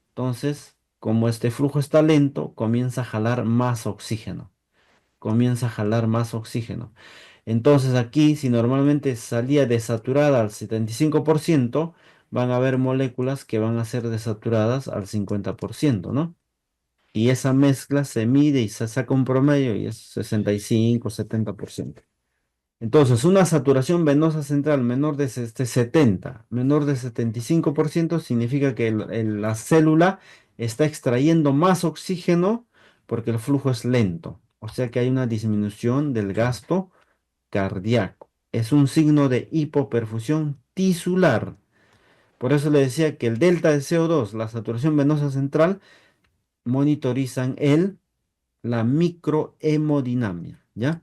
entonces, como este flujo está lento, comienza a jalar más oxígeno. Comienza a jalar más oxígeno. Entonces aquí, si normalmente salía desaturada al 75%, van a haber moléculas que van a ser desaturadas al 50%, ¿no? Y esa mezcla se mide y se saca un promedio y es 65, 70%. Entonces, una saturación venosa central menor de 70, menor de 75% significa que la célula está extrayendo más oxígeno porque el flujo es lento. O sea que hay una disminución del gasto cardíaco. Es un signo de hipoperfusión tisular. Por eso le decía que el delta de CO2, la saturación venosa central, monitorizan la microhemodinamia, ¿ya?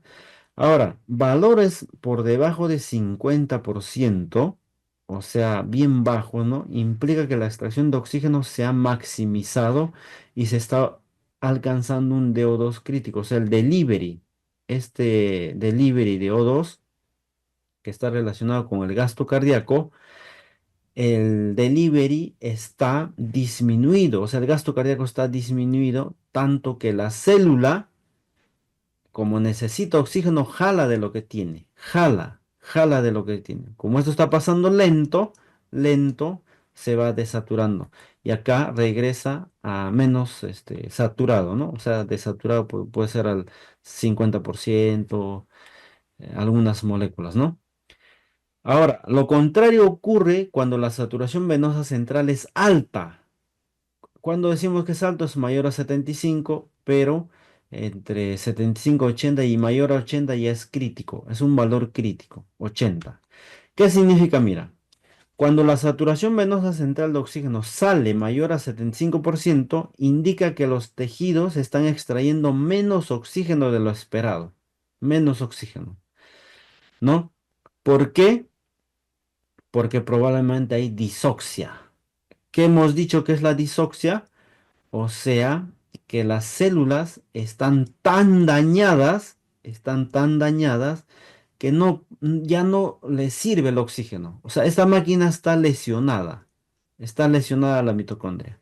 Ahora, valores por debajo de 50%, o sea, bien bajo, ¿no? Implica que la extracción de oxígeno se ha maximizado y se está alcanzando un DO2 crítico, o sea, el delivery, este delivery de O2 que está relacionado con el gasto cardíaco, el delivery está disminuido, o sea, el gasto cardíaco está disminuido tanto que la célula, como necesita oxígeno, jala de lo que tiene, jala de lo que tiene. Como esto está pasando lento, lento, se va desaturando. Y acá regresa a menos saturado, ¿no? O sea, desaturado puede ser al 50%, algunas moléculas, ¿no? Ahora, lo contrario ocurre cuando la saturación venosa central es alta. Cuando decimos que es alto es mayor a 75, pero entre 75 y 80 y mayor a 80 ya es crítico, es un valor crítico, 80. ¿Qué significa? Mira, Cuando la saturación venosa central de oxígeno sale mayor a 75%, indica que los tejidos están extrayendo menos oxígeno de lo esperado. Menos oxígeno, ¿no? ¿Por qué? Porque probablemente hay disoxia. ¿Qué hemos dicho que es la disoxia? O sea, que las células están tan dañadas que no, ya no le sirve el oxígeno. O sea, esta máquina está lesionada la mitocondria.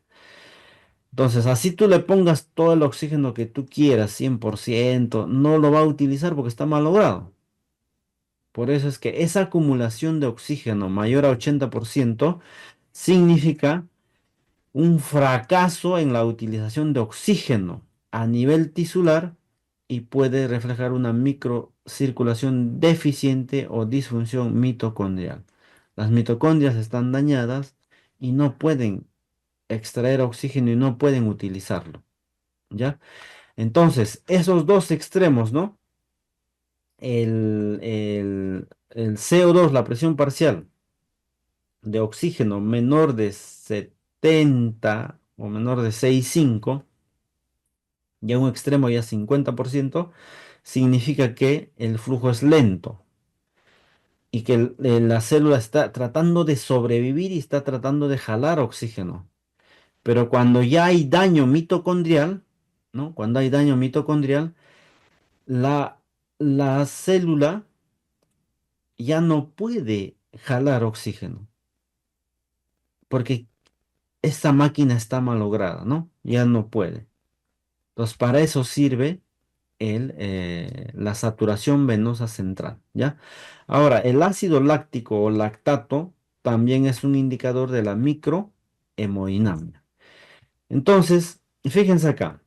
Entonces, así tú le pongas todo el oxígeno que tú quieras, 100%, no lo va a utilizar porque está malogrado. Por eso es que esa acumulación de oxígeno mayor a 80% significa un fracaso en la utilización de oxígeno a nivel tisular y puede reflejar una microcirculación deficiente o disfunción mitocondrial. Las mitocondrias están dañadas y no pueden extraer oxígeno y no pueden utilizarlo, ¿ya? Entonces, esos dos extremos, ¿no? El CO2, la presión parcial de oxígeno menor de 70 o menor de 6,5, ya un extremo ya 50%, significa que el flujo es lento y que la célula está tratando de sobrevivir y está tratando de jalar oxígeno. Pero cuando ya hay daño mitocondrial, ¿no? Cuando hay daño mitocondrial, la, la célula ya no puede jalar oxígeno porque esta máquina está malograda, ¿no? Ya no puede. Entonces, para eso sirve la saturación venosa central, ¿ya? Ahora, el ácido láctico o lactato también es un indicador de la microhemodinamia. Entonces, fíjense acá,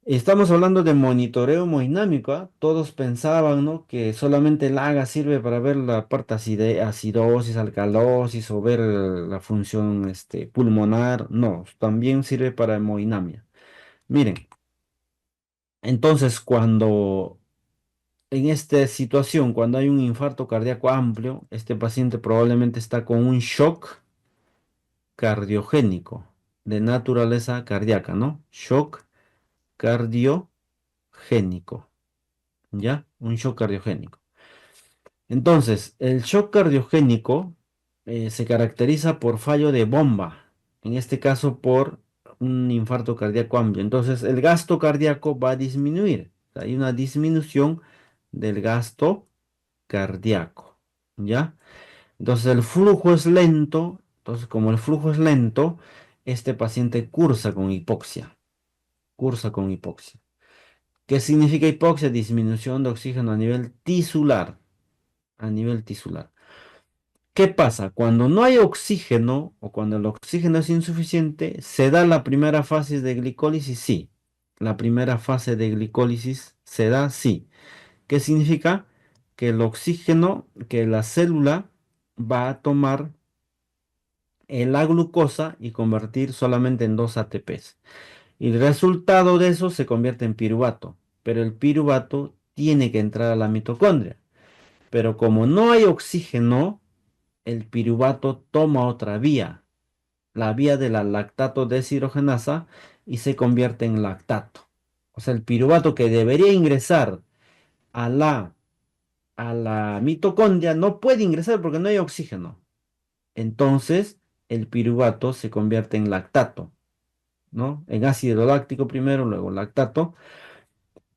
estamos hablando de monitoreo hemodinámico, ¿ah? Todos pensaban, ¿no?, que solamente el AGA sirve para ver la parte acidosis, alcalosis o ver la función pulmonar. No, también sirve para hemodinamia. Miren, entonces cuando en esta situación, cuando hay un infarto cardíaco amplio, este paciente probablemente está con un shock cardiogénico de naturaleza cardíaca, ¿no? Shock cardiogénico, ¿ya? Un shock cardiogénico. Entonces, el shock cardiogénico se caracteriza por fallo de bomba, en este caso por un infarto cardíaco amplio. Entonces, el gasto cardíaco va a disminuir. Hay una disminución del gasto cardíaco, ¿ya? Entonces el flujo es lento, entonces como el flujo es lento, este paciente cursa con hipoxia. ¿Qué significa hipoxia? Disminución de oxígeno a nivel tisular. ¿Qué pasa? Cuando no hay oxígeno o cuando el oxígeno es insuficiente, ¿se da la primera fase de glicólisis? Sí. La primera fase de glicólisis se da, sí. ¿Qué significa? Que el oxígeno, que la célula va a tomar la glucosa y convertir solamente en 2 ATPs. Y el resultado de eso se convierte en piruvato. Pero el piruvato tiene que entrar a la mitocondria. Pero como no hay oxígeno, el piruvato toma otra vía, la vía de la lactato deshidrogenasa y se convierte en lactato. O sea, el piruvato que debería ingresar a la mitocondria no puede ingresar porque no hay oxígeno. Entonces, el piruvato se convierte en lactato, ¿no? En ácido láctico primero, luego lactato.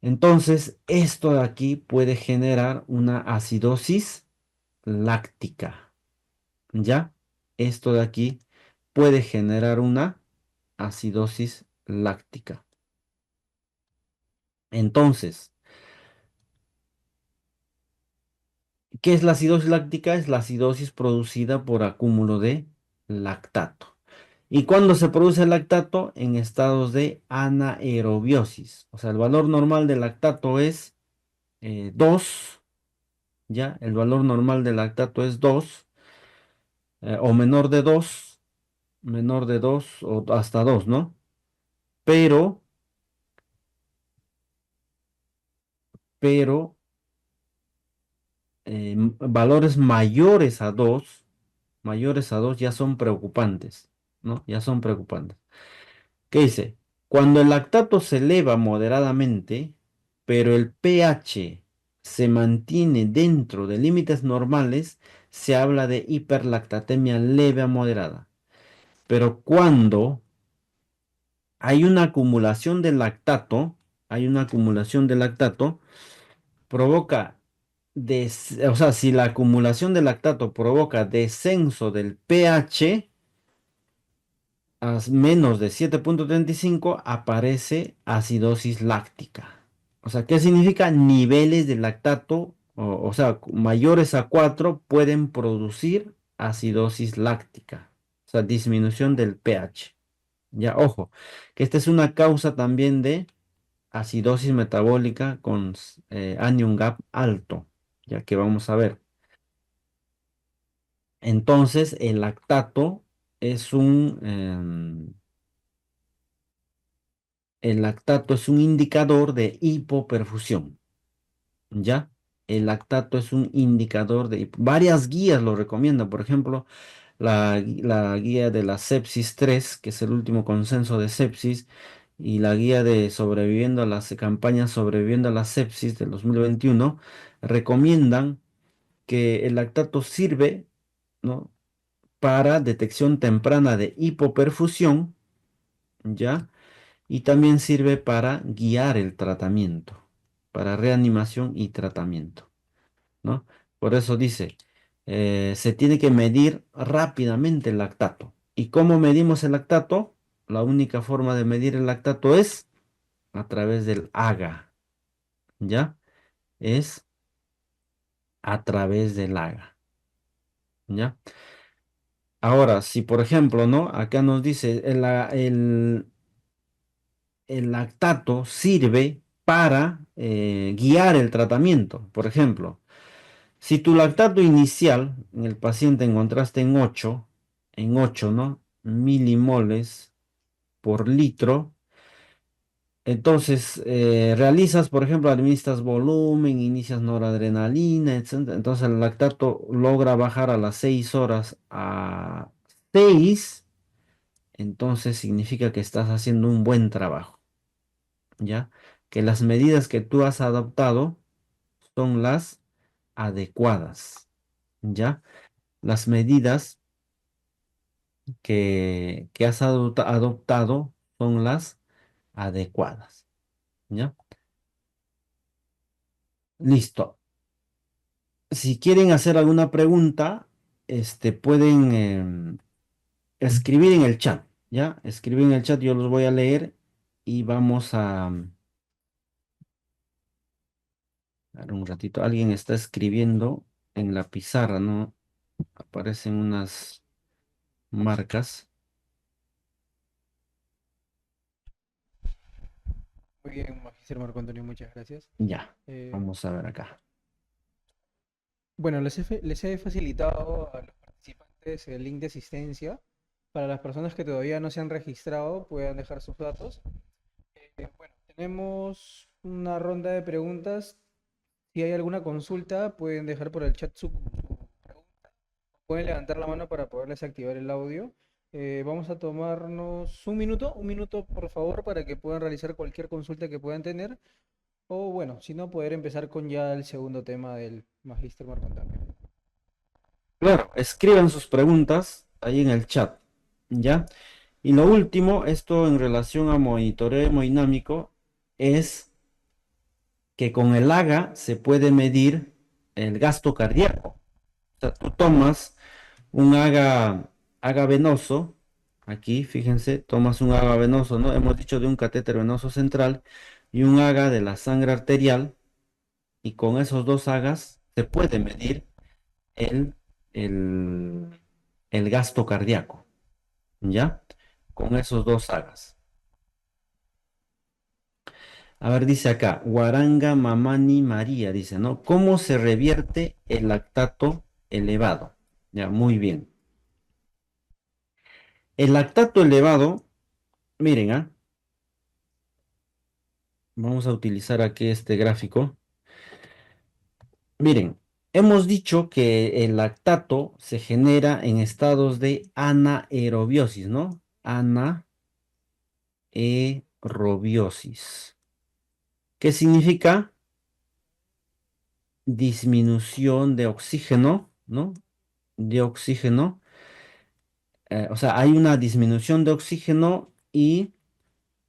Entonces, esto de aquí puede generar una acidosis láctica, ¿ya? Esto de aquí puede generar una acidosis láctica. Entonces, ¿qué es la acidosis láctica? Es la acidosis producida por acúmulo de lactato. ¿Y cuándo se produce el lactato? En estados de anaerobiosis. O sea, el valor normal del lactato es 2, ¿ya? El valor normal del lactato es 2, o menor de 2 o hasta 2, ¿no? Pero, pero valores mayores a 2. mayores a 2 ya son preocupantes, ¿no? Ya son preocupantes. ¿Qué dice? Cuando el lactato se eleva moderadamente, pero el pH se mantiene dentro de límites normales, se habla de hiperlactatemia leve a moderada. Pero cuando hay una acumulación de lactato, hay una acumulación de lactato, provoca, o sea, si la acumulación de lactato provoca descenso del pH, a menos de 7,35 aparece acidosis láctica. O sea, ¿qué significa? Niveles de lactato, o sea, mayores a 4 pueden producir acidosis láctica. O sea, disminución del pH. Ya, ojo, que esta es una causa también de acidosis metabólica con anion gap alto, ya que vamos a ver. Entonces, el lactato es el lactato es un indicador de hipoperfusión, ¿ya? El lactato es un indicador de... Varias guías lo recomiendan, por ejemplo, la guía de la sepsis 3, que es el último consenso de sepsis, y la guía de sobreviviendo a las campañas sobreviviendo a la sepsis del 2021, recomiendan que el lactato sirve, ¿no? Para detección temprana de hipoperfusión, ¿ya? Y también sirve para guiar el tratamiento, para reanimación y tratamiento, ¿no? Por eso dice, se tiene que medir rápidamente el lactato. ¿Y cómo medimos el lactato? La única forma de medir el lactato es a través del AGA, ¿ya? Es a través del AGA, ¿ya? Ahora, si por ejemplo, ¿no? Acá nos dice, el lactato sirve para guiar el tratamiento. Por ejemplo, si tu lactato inicial en el paciente encontraste en 8, ¿no? Milimoles por litro, entonces realizas, por ejemplo, administras volumen, inicias noradrenalina, etc. Entonces el lactato logra bajar a las 6 horas a 6, entonces significa que estás haciendo un buen trabajo, ¿ya? Que las medidas que tú has adoptado son las adecuadas, ¿ya? Las medidas que has adoptado son las adecuadas, ¿ya? Listo. Si quieren hacer alguna pregunta, pueden escribir en el chat, ¿ya? Escribir en el chat, yo los voy a leer y vamos a ver un ratito. Alguien está escribiendo en la pizarra, ¿no? Aparecen unas marcas. Muy bien, Magister Marco Antonio, muchas gracias. Ya, Eh, vamos a ver acá. bueno, les he facilitado a los participantes el link de asistencia. Para las personas que todavía no se han registrado, puedan dejar sus datos. Bueno, tenemos una ronda de preguntas. Si hay alguna consulta, pueden dejar por el chat su pregunta. Pueden levantar la mano para poderles activar el audio. Vamos a tomarnos un minuto por favor, para que puedan realizar cualquier consulta que puedan tener. O bueno, si no, poder empezar con ya el segundo tema del Magíster Marco Antonio. Claro, escriban sus preguntas ahí en el chat, ¿ya? Y lo último, esto en relación a monitoreo hemodinámico, es que con el AGA se puede medir el gasto cardíaco. O sea, tú tomas un AGA venoso, aquí, fíjense, tomas un AGA venoso, ¿no? Hemos dicho de un catéter venoso central y un AGA de la sangre arterial, y con esos dos AGAs se puede medir el, el, el gasto cardíaco, ¿ya? Con esos dos AGAs. A ver, dice acá, Guaranga Mamani María, dice, ¿no? ¿Cómo se revierte el lactato elevado? Ya, muy bien. El lactato elevado, miren, vamos a utilizar aquí este gráfico. Miren, Hemos dicho que el lactato se genera en estados de anaerobiosis, ¿no? Anaerobiosis. ¿Qué significa? Disminución de oxígeno, ¿no? De oxígeno. O sea, hay una disminución de oxígeno y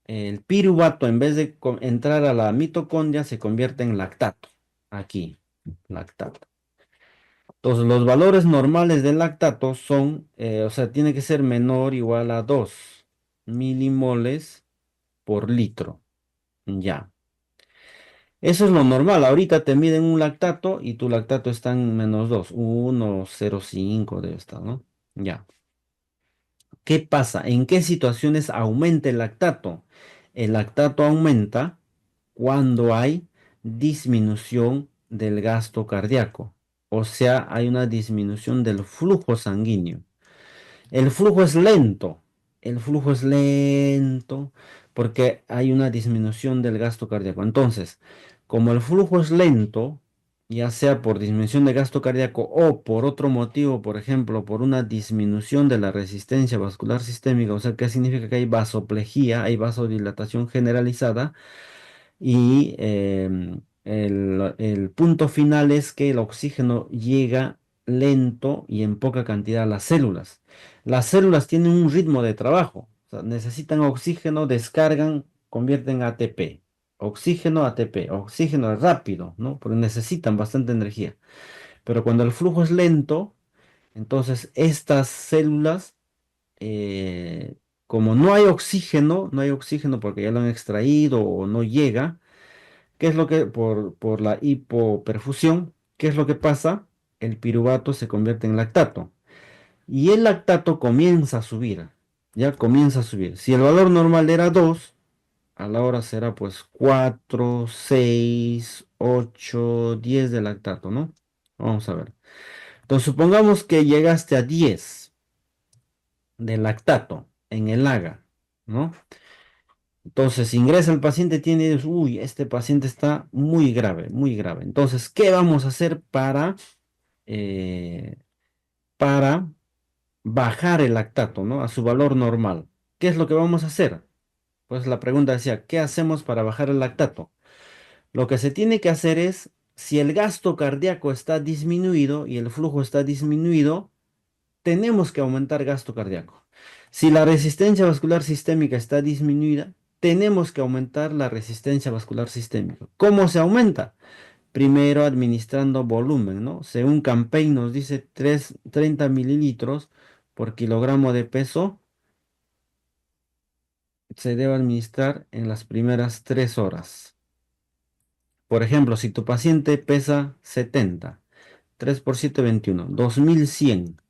el piruvato, en vez de entrar a la mitocondria, se convierte en lactato. Aquí, lactato. Entonces, los valores normales del lactato son, o sea, tiene que ser menor o igual a 2 milimoles por litro. Ya. Eso es lo normal. Ahorita te miden un lactato y tu lactato está en -2, 1,05 debe estar, ¿no? Ya. ¿Qué pasa? ¿En qué situaciones aumenta el lactato? El lactato aumenta cuando hay disminución del gasto cardíaco, o sea, hay una disminución del flujo sanguíneo. El flujo es lento, el flujo es lento porque hay una disminución del gasto cardíaco. Entonces, como el flujo es lento, ya sea por disminución de gasto cardíaco o por otro motivo, por ejemplo, por una disminución de la resistencia vascular sistémica, o sea, ¿qué significa? Que hay vasoplejía, hay vasodilatación generalizada y el punto final es que el oxígeno llega lento y en poca cantidad a las células. Las células tienen un ritmo de trabajo, o sea, necesitan oxígeno, descargan, convierten a ATP. Oxígeno, ATP, oxígeno rápido, ¿no? Porque necesitan bastante energía. Pero cuando el flujo es lento, entonces estas células, eh, como no hay oxígeno, no hay oxígeno porque ya lo han extraído o no llega, ¿qué es lo que, por la hipoperfusión, qué es lo que pasa? El piruvato se convierte en lactato y el lactato comienza a subir, ya comienza a subir. Si el valor normal era 2, a la hora será pues 4, 6, 8, 10 de lactato, ¿no? Vamos a ver. Entonces supongamos que llegaste a 10 de lactato en el AGA, ¿no? Entonces ingresa el paciente, tiene, uy, este paciente está muy grave, muy grave. Entonces, ¿qué vamos a hacer eh, para bajar el lactato, ¿no? A su valor normal? ¿Qué es lo que vamos a hacer? Pues la pregunta decía, ¿qué hacemos para bajar el lactato? Lo que se tiene que hacer es, si el gasto cardíaco está disminuido y el flujo está disminuido, tenemos que aumentar gasto cardíaco. Si la resistencia vascular sistémica está disminuida, tenemos que aumentar la resistencia vascular sistémica. ¿Cómo se aumenta? Primero administrando volumen, ¿no? Según Campaign nos dice 30 mililitros por kilogramo de peso se debe administrar en las primeras 3 horas. Por ejemplo, si tu paciente pesa 70, 3 por 7, 21, 2100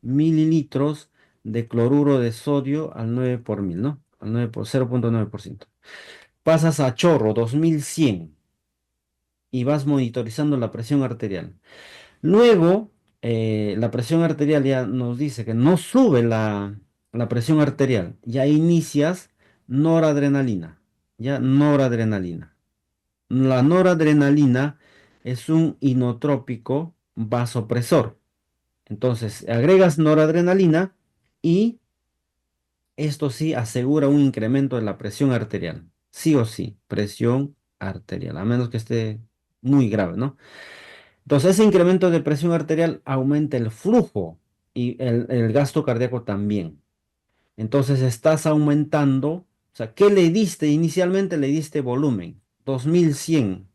mililitros de cloruro de sodio al 9 por mil, ¿no? Al 9 por 0,9%. Pasas a chorro, 2100 y vas monitorizando la presión arterial. Luego, la presión arterial ya nos dice que no sube la presión arterial. Ya inicias noradrenalina. Ya noradrenalina. La noradrenalina es un inotrópico vasopresor. Entonces, agregas noradrenalina y esto sí asegura un incremento de la presión arterial. Sí o sí, presión arterial, a menos que esté muy grave, ¿no? Entonces, ese incremento de presión arterial aumenta el flujo y el gasto cardíaco también. Entonces, estás aumentando, o sea, ¿qué le diste? Inicialmente le diste volumen, 2100.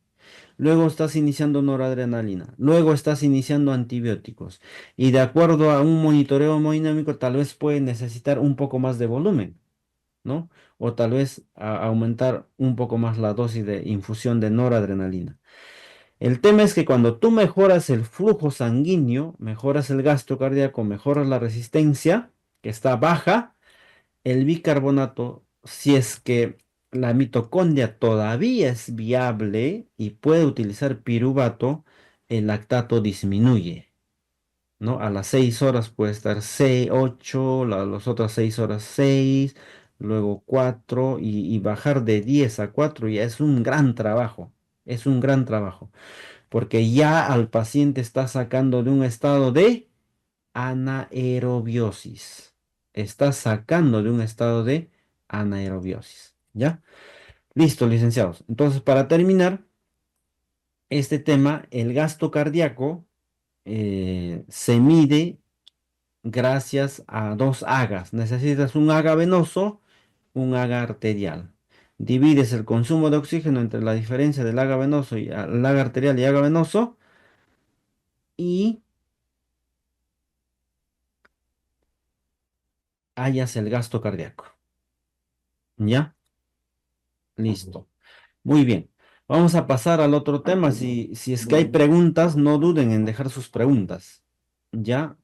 Luego estás iniciando noradrenalina, luego estás iniciando antibióticos y de acuerdo a un monitoreo hemodinámico tal vez puede necesitar un poco más de volumen, ¿no? O tal vez aumentar un poco más la dosis de infusión de noradrenalina. El tema es que cuando tú mejoras el flujo sanguíneo, mejoras el gasto cardíaco, mejoras la resistencia, que está baja, el bicarbonato, si es que la mitocondria todavía es viable y puede utilizar piruvato, el lactato disminuye, ¿no? A las 6 horas puede estar 6, 8, las otras 6 horas 6, luego 4 y bajar de 10 a 4 ya es un gran trabajo, es un gran trabajo. porque ya al paciente está sacando de un estado de anaerobiosis. Está sacando de un estado de anaerobiosis. ¿Ya? Listo, licenciados. Entonces, para terminar este tema, el gasto cardíaco se mide gracias a dos Agas. Necesitas un Aga venoso, un Aga arterial. Divides el consumo de oxígeno entre la diferencia del Aga venoso y el Aga arterial y Aga venoso y hallas el gasto cardíaco. ¿Ya? Listo. Muy bien. Vamos a pasar al otro tema. Si es que hay preguntas, no duden en dejar sus preguntas. ¿Ya?